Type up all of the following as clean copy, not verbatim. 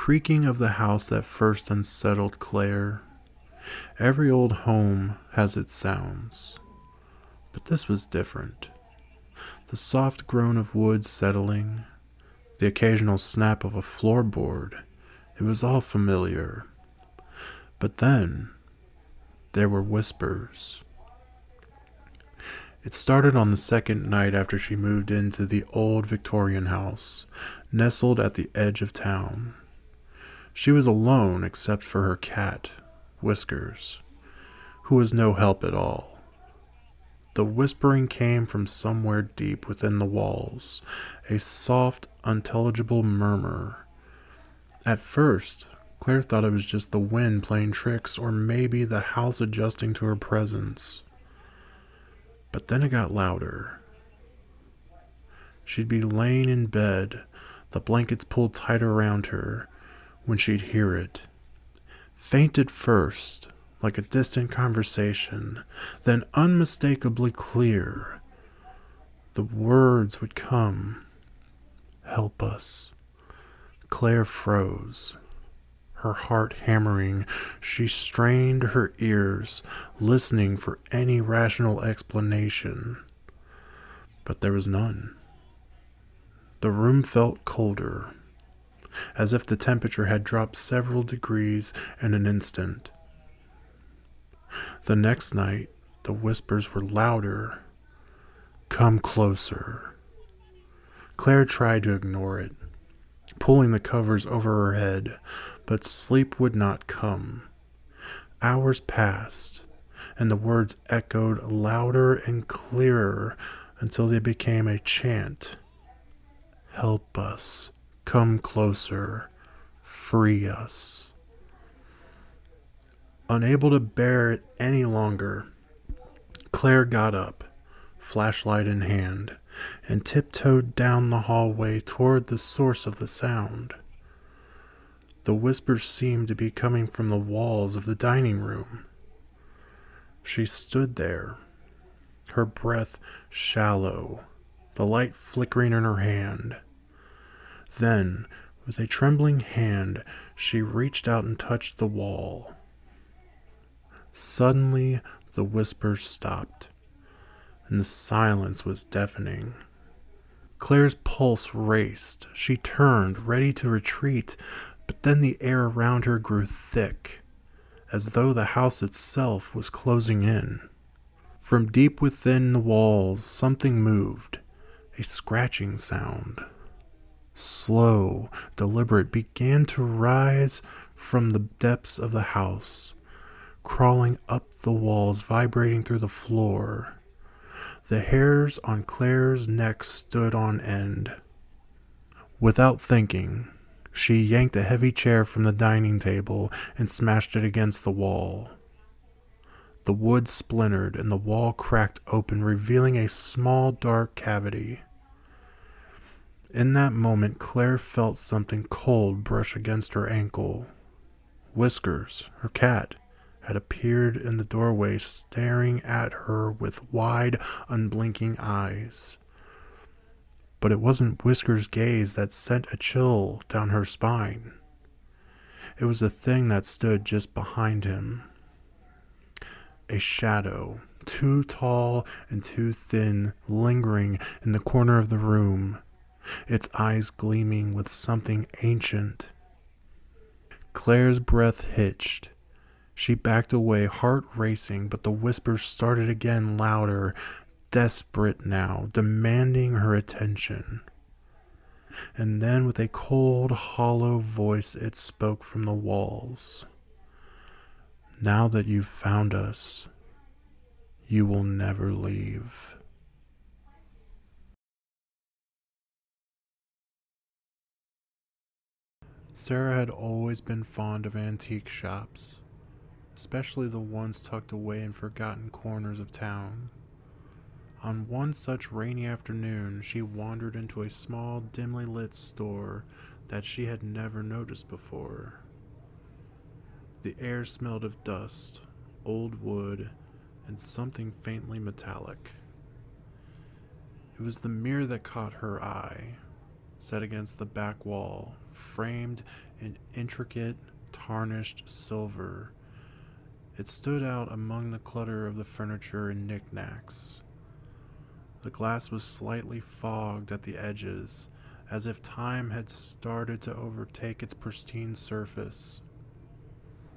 creaking of the house that first unsettled Claire. Every old home has its sounds, but this was different. The soft groan of wood settling, the occasional snap of a floorboard, it was all familiar. But then, there were whispers. It started on the second night after she moved into the old Victorian house, nestled at the edge of town. She was alone except for her cat, Whiskers, who was no help at all. The whispering came from somewhere deep within the walls, a soft, unintelligible murmur. At first, Claire thought it was just the wind playing tricks or maybe the house adjusting to her presence. But then it got louder. She'd be laying in bed, the blankets pulled tighter around her, when she'd hear it. Faint at first, like a distant conversation, then unmistakably clear. The words would come. Help us. Claire froze. Her heart hammering, she strained her ears, listening for any rational explanation. But there was none. The room felt colder, as if the temperature had dropped several degrees in an instant. The next night, the whispers were louder. Come closer. Claire tried to ignore it, pulling the covers over her head, but sleep would not come. Hours passed, and the words echoed louder and clearer until they became a chant. Help us. Come closer. Free us. Unable to bear it any longer, Claire got up, flashlight in hand, and tiptoed down the hallway toward the source of the sound. The whispers seemed to be coming from the walls of the dining room. She stood there, her breath shallow, the light flickering in her hand. Then, with a trembling hand, she reached out and touched the wall. Suddenly, the whispers stopped, and the silence was deafening. Claire's pulse raced. She turned, ready to retreat, but then the air around her grew thick, as though the house itself was closing in. From deep within the walls, something moved, a scratching sound. Slow, deliberate, began to rise from the depths of the house, crawling up the walls, vibrating through the floor. The hairs on Claire's neck stood on end. Without thinking, she yanked a heavy chair from the dining table and smashed it against the wall. The wood splintered and the wall cracked open, revealing a small dark cavity. In that moment, Claire felt something cold brush against her ankle. Whiskers, her cat, had appeared in the doorway, staring at her with wide, unblinking eyes. But it wasn't Whiskers' gaze that sent a chill down her spine. It was the thing that stood just behind him. A shadow, too tall and too thin, lingering in the corner of the room, its eyes gleaming with something ancient. Claire's breath hitched. She backed away, heart racing, but the whispers started again, louder, desperate now, demanding her attention. And then with a cold, hollow voice it spoke from the walls. Now that you've found us, you will never leave. Sarah had always been fond of antique shops, especially the ones tucked away in forgotten corners of town. On one such rainy afternoon, she wandered into a small, dimly lit store that she had never noticed before. The air smelled of dust, old wood, and something faintly metallic. It was the mirror that caught her eye, set against the back wall, framed in intricate, tarnished silver. It stood out among the clutter of the furniture and knickknacks. The glass was slightly fogged at the edges, as if time had started to overtake its pristine surface.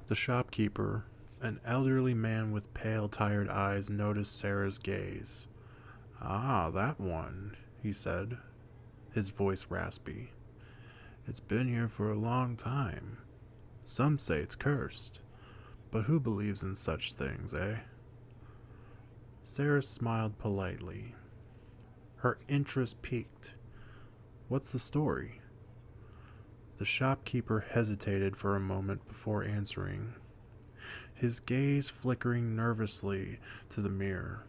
The shopkeeper, an elderly man with pale, tired eyes, noticed Sarah's gaze. "Ah, that one," he said, his voice raspy. "It's been here for a long time. Some say it's cursed, but who believes in such things, eh?" Sarah smiled politely. Her interest piqued. "What's the story?" The shopkeeper hesitated for a moment before answering, his gaze flickering nervously to the mirror.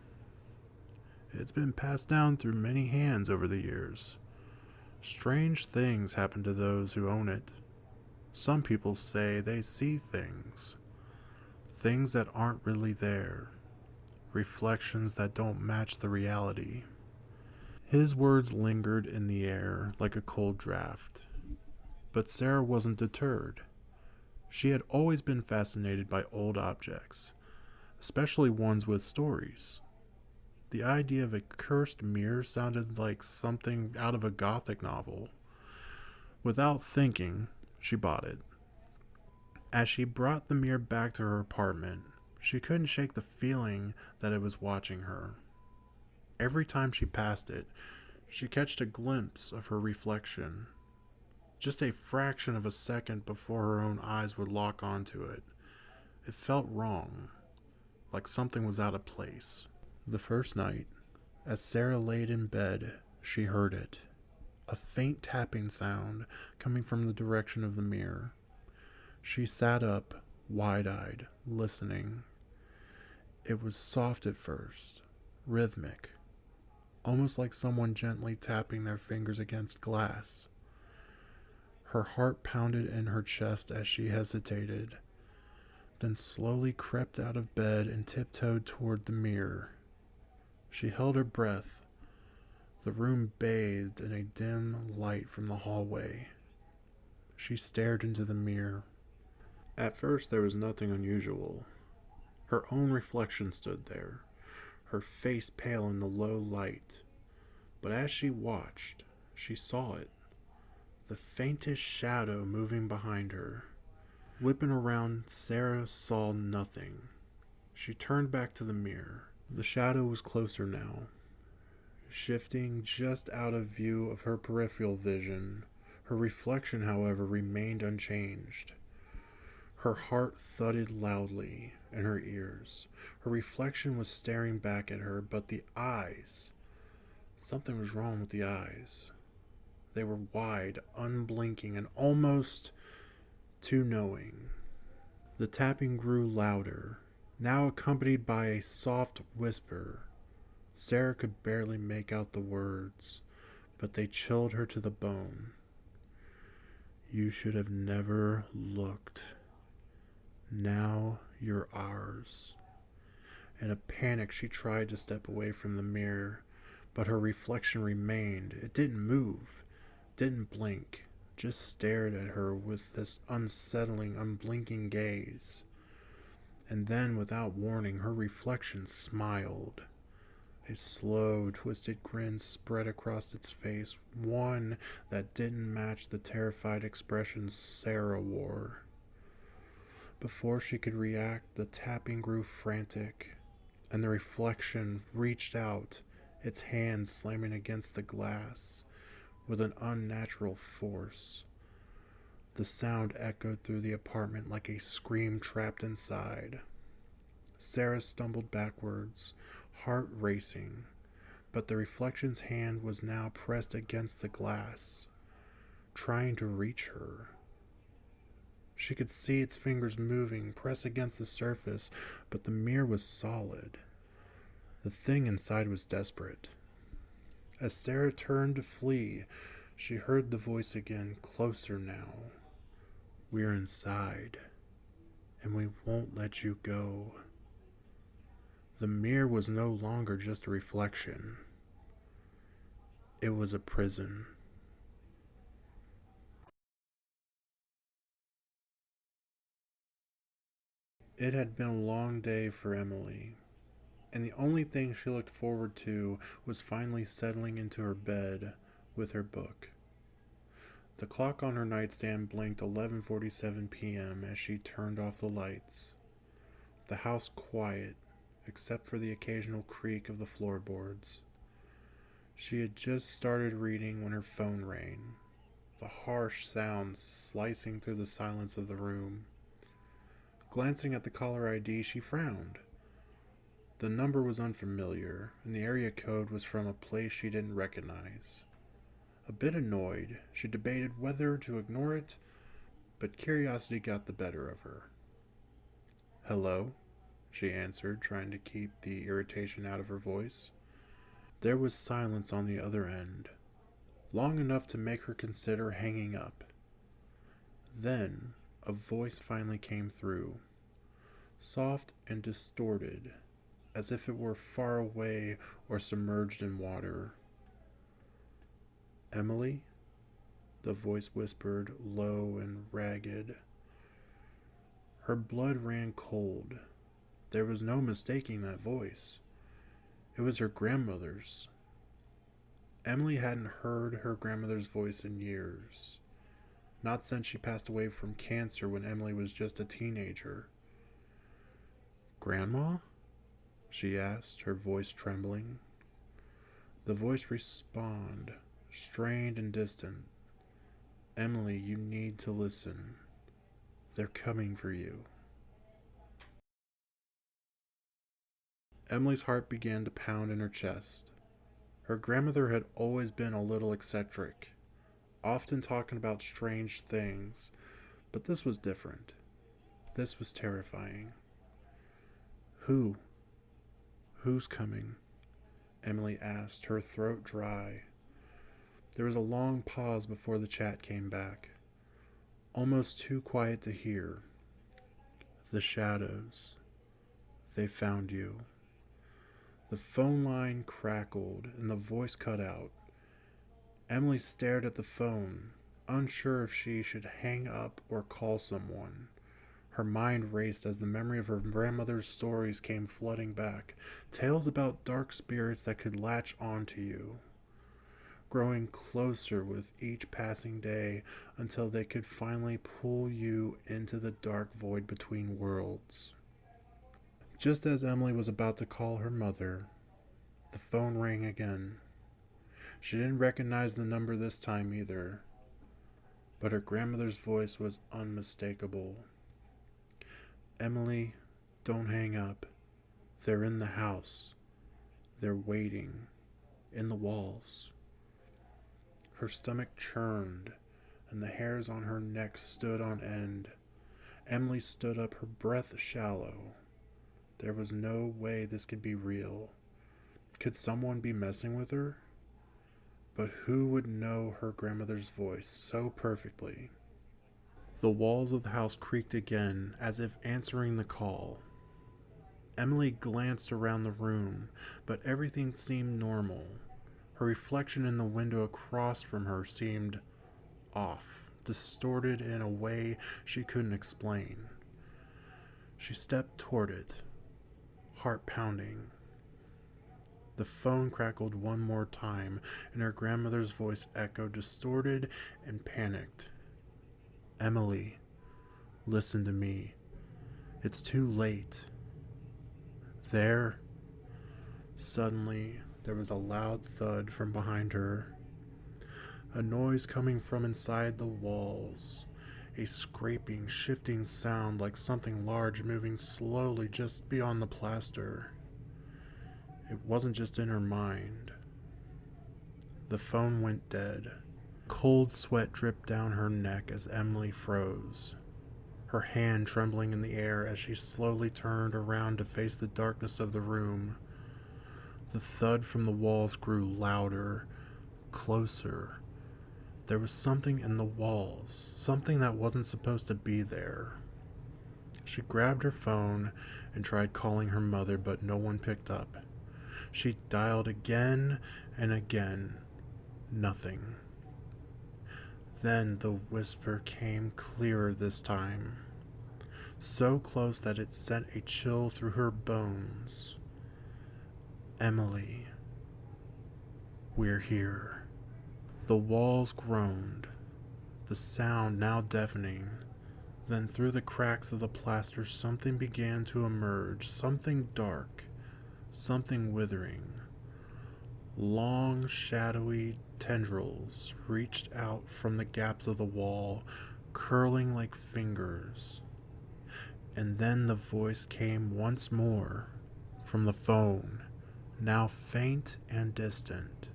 "It's been passed down through many hands over the years. Strange things happen to those who own it. Some people say they see things that aren't really there, reflections that don't match the reality." His words lingered in the air like a cold draft. But Sarah wasn't deterred. She had always been fascinated by old objects, especially ones with stories. The idea of a cursed mirror sounded like something out of a gothic novel. Without thinking, she bought it. As she brought the mirror back to her apartment, she couldn't shake the feeling that it was watching her. Every time she passed it, she catched a glimpse of her reflection, just a fraction of a second before her own eyes would lock onto it. It felt wrong, like something was out of place. The first night, as Sarah laid in bed, she heard it, a faint tapping sound coming from the direction of the mirror. She sat up, wide-eyed, listening. It was soft at first, rhythmic, almost like someone gently tapping their fingers against glass. Her heart pounded in her chest as she hesitated, then slowly crept out of bed and tiptoed toward the mirror. She held her breath, the room bathed in a dim light from the hallway. She stared into the mirror. At first there was nothing unusual. Her own reflection stood there, her face pale in the low light. But as she watched, she saw it, the faintest shadow moving behind her. Whipping around, Sarah saw nothing. She turned back to the mirror. The shadow was closer now, shifting just out of view of her peripheral vision. Her reflection, however, remained unchanged. Her heart thudded loudly in her ears. Her reflection was staring back at her, but the eyes... something was wrong with the eyes. They were wide, unblinking, and almost too knowing. The tapping grew louder, now accompanied by a soft whisper. Sarah could barely make out the words, but they chilled her to the bone. "You should have never looked. Now you're ours." In a panic, she tried to step away from the mirror, but her reflection remained. It didn't move, didn't blink, just stared at her with this unsettling, unblinking gaze. And then, without warning, her reflection smiled. A slow, twisted grin spread across its face, one that didn't match the terrified expression Sarah wore. Before she could react, the tapping grew frantic, and the reflection reached out, its hand slamming against the glass with an unnatural force. The sound echoed through the apartment like a scream trapped inside. Sarah stumbled backwards, heart racing, but the reflection's hand was now pressed against the glass, trying to reach her. She could see its fingers moving, press against the surface, but the mirror was solid. The thing inside was desperate. As Sarah turned to flee, she heard the voice again, closer now. "We're inside, and we won't let you go." The mirror was no longer just a reflection. It was a prison. It had been a long day for Emily, and the only thing she looked forward to was finally settling into her bed with her book. The clock on her nightstand blinked 11:47 p.m. as she turned off the lights. The house quiet, except for the occasional creak of the floorboards. She had just started reading when her phone rang, the harsh sound slicing through the silence of the room. Glancing at the caller ID, she frowned. The number was unfamiliar, and the area code was from a place she didn't recognize. A bit annoyed, she debated whether to ignore it, but curiosity got the better of her. "Hello?" she answered, trying to keep the irritation out of her voice. There was silence on the other end, long enough to make her consider hanging up. Then, a voice finally came through, soft and distorted, as if it were far away or submerged in water. "Emily?" the voice whispered, low and ragged. Her blood ran cold. There was no mistaking that voice. It was her grandmother's. Emily hadn't heard her grandmother's voice in years, not since she passed away from cancer when Emily was just a teenager. "Grandma?" she asked, her voice trembling. The voice responded, strained and distant. "Emily, you need to listen. They're coming for you." Emily's heart began to pound in her chest. Her grandmother had always been a little eccentric, often talking about strange things, but this was different. This was terrifying. "Who? Who's coming?" Emily asked, her throat dry. There was a long pause before the chat came back, almost too quiet to hear. "The shadows. They found you." The phone line crackled and the voice cut out. Emily stared at the phone, unsure if she should hang up or call someone. Her mind raced as the memory of her grandmother's stories came flooding back, tales about dark spirits that could latch onto you, growing closer with each passing day until they could finally pull you into the dark void between worlds. Just as Emily was about to call her mother, the phone rang again. She didn't recognize the number this time either, but her grandmother's voice was unmistakable. "Emily, don't hang up. They're in the house. They're waiting. In the walls." Her stomach churned, and the hairs on her neck stood on end. Emily stood up, her breath shallow. There was no way this could be real. Could someone be messing with her? But who would know her grandmother's voice so perfectly? The walls of the house creaked again, as if answering the call. Emily glanced around the room, but everything seemed normal. Her reflection in the window across from her seemed off, distorted in a way she couldn't explain. She stepped toward it, heart pounding. The phone crackled one more time, and her grandmother's voice echoed, distorted and panicked. "Emily, listen to me. It's too late." There, suddenly, there was a loud thud from behind her, a noise coming from inside the walls, a scraping, shifting sound like something large moving slowly just beyond the plaster. It wasn't just in her mind. The phone went dead. Cold sweat dripped down her neck as Emily froze, her hand trembling in the air as she slowly turned around to face the darkness of the room. The thud from the walls grew louder, closer. There was something in the walls, something that wasn't supposed to be there. She grabbed her phone and tried calling her mother, but no one picked up. She dialed again and again. Nothing. Then the whisper came clearer this time, so close that it sent a chill through her bones. Emily, we're here. The walls groaned, the sound now deafening. Then through the cracks of the plaster something began to emerge, something dark, something withering. Long, shadowy tendrils reached out from the gaps of the wall, curling like fingers. And then the voice came once more from the phone, now faint and distant.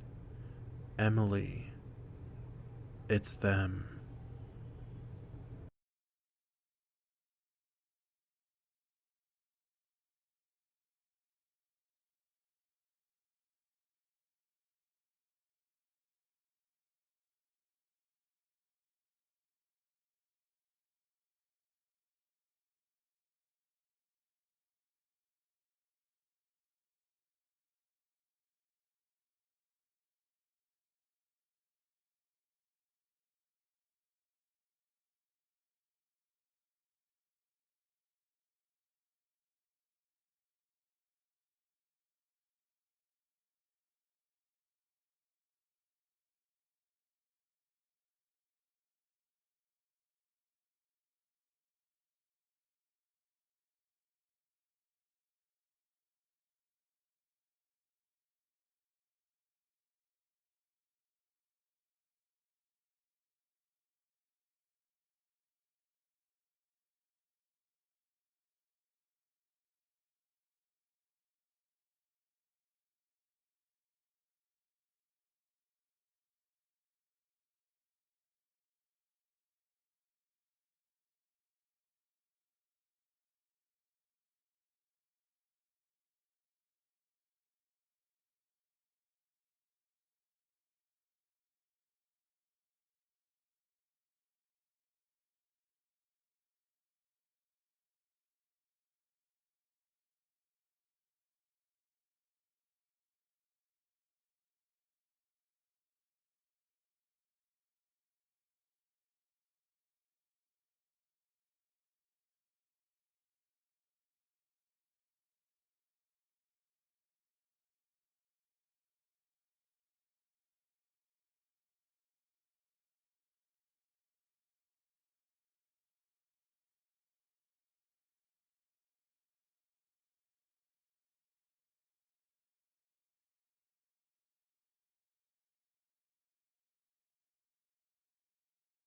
Emily, it's them.